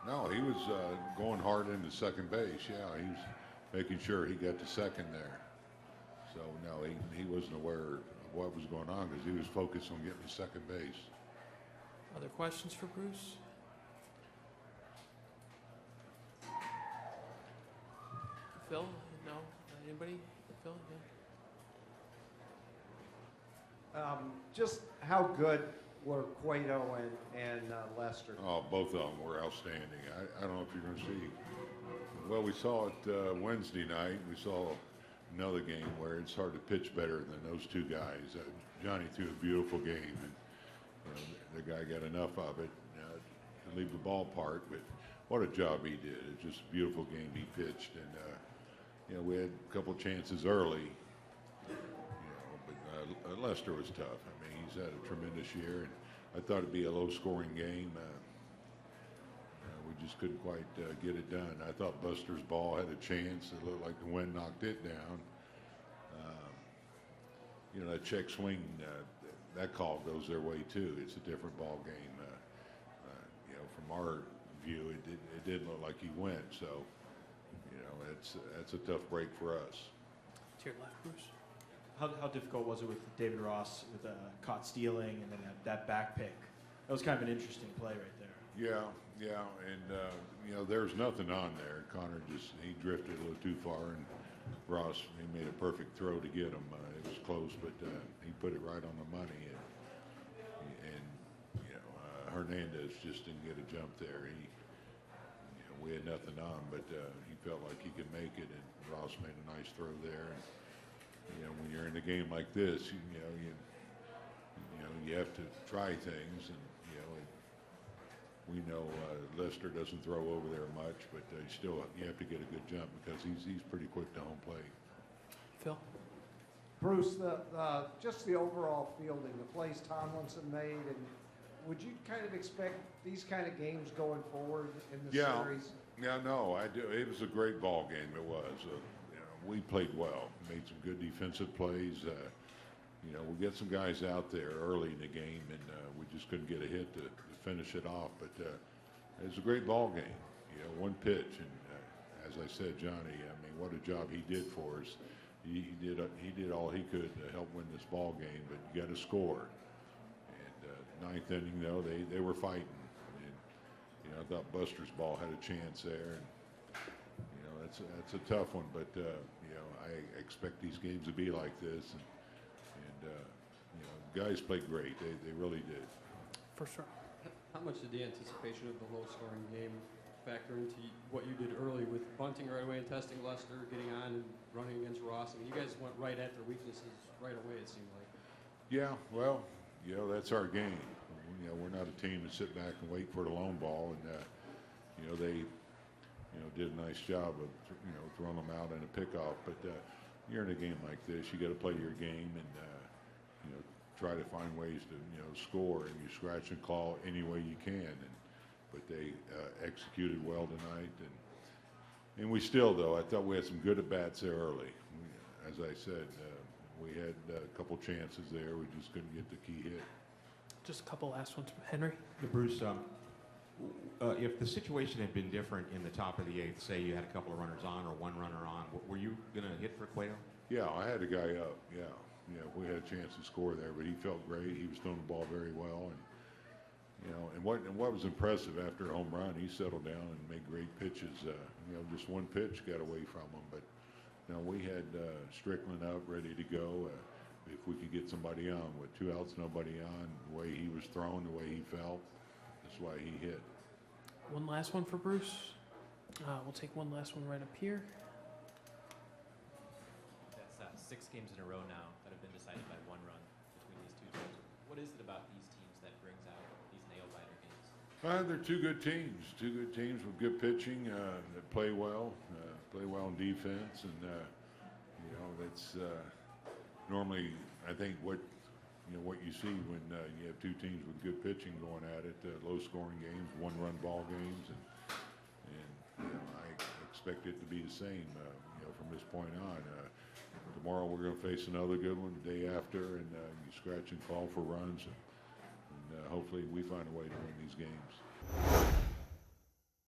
No, he was going hard into second base. Yeah, he was making sure he got to second there. So no, he wasn't aware of what was going on because he was focused on getting to second base. Other questions for Bruce? Phil? No? Anybody? Phil? Yeah. Just how good were Cueto and Lester? Oh, both of them were outstanding. I don't know if you're going to see. Well, we saw it Wednesday night. We saw another game where it's hard to pitch better than those two guys. Johnny threw a beautiful game, and the guy got enough of it to leave the ballpark. But what a job he did! It's just a beautiful game he pitched, and we had a couple chances early. But Lester was tough. I mean, he's had a tremendous year, and I thought it'd be a low-scoring game. We just couldn't quite get it done. I thought Buster's ball had a chance. It looked like the wind knocked it down. That check swing, that call goes their way too. It's a different ball game. From our view, it didn't look like he went. So, that's a tough break for us. To your left, Bruce. How difficult was it with David Ross with caught stealing and then that back pick? That was kind of an interesting play right there. Yeah, and there's nothing on there. Connor he drifted a little too far, and Ross, he made a perfect throw to get him. It was close, but he put it right on the money, and Hernandez just didn't get a jump there. We had nothing on, but he felt like he could make it, and Ross made a nice throw there. And, when you're in a game like this, you have to try things, and we know Lester doesn't throw over there much, but you have to get a good jump because he's pretty quick to home plate. Phil? Bruce, just the overall fielding, the plays Tomlinson made, and would you kind of expect these kind of games going forward in the series? Yeah, no, I do. It was a great ball game. It was. We played well, made some good defensive plays. We get some guys out there early in the game, and we just couldn't get a hit to finish it off. But it was a great ball game. One pitch, and as I said, Johnny, I mean, what a job he did for us. He did all he could to help win this ball game, but you got to score. And ninth inning, though, they were fighting. And, I thought Buster's ball had a chance there. And, that's a tough one, but I expect these games to be like this. And guys played great. They really did. For sure. How much did the anticipation of the low-scoring game factor into what you did early with bunting right away and testing Lester, getting on and running against Ross? I mean, you guys went right at their weaknesses right away, it seemed like. Yeah, well, that's our game. We're not a team that sit back and wait for the lone ball, and they did a nice job of throwing them out in a pickoff. But you're in a game like this, you got to play your game and try to find ways to score, and you scratch and claw any way you can. But they executed well tonight, and we still, though, I thought we had some good at bats there early. As I said, we had a couple chances there. We just couldn't get the key hit. Just a couple last ones. Henry? Bruce, if the situation had been different in the top of the eighth, say you had a couple of runners on or one runner on, were you going to hit for Cueto? Yeah, I had a guy up. Yeah, we had a chance to score there, but he felt great. He was throwing the ball very well, and and what was impressive after a home run, he settled down and made great pitches. Just one pitch got away from him, but we had Strickland up, ready to go. If we could get somebody on with 2 outs, nobody on, the way he was thrown, the way he felt, that's why he hit. One last one for Bruce. We'll take one last one right up here. That's 6 games in a row now that have been decided by 1 run between these two teams. What is it about these teams that brings out these nail-biter games? They're two good teams with good pitching that play well in defense, and that's normally, I think, what you see when you have two teams with good pitching going at it, low-scoring games, one-run ball games, and I expect it to be the same, from this point on. Tomorrow we're going to face another good one. The day after, and you scratch and call for runs, and hopefully we find a way to win these games.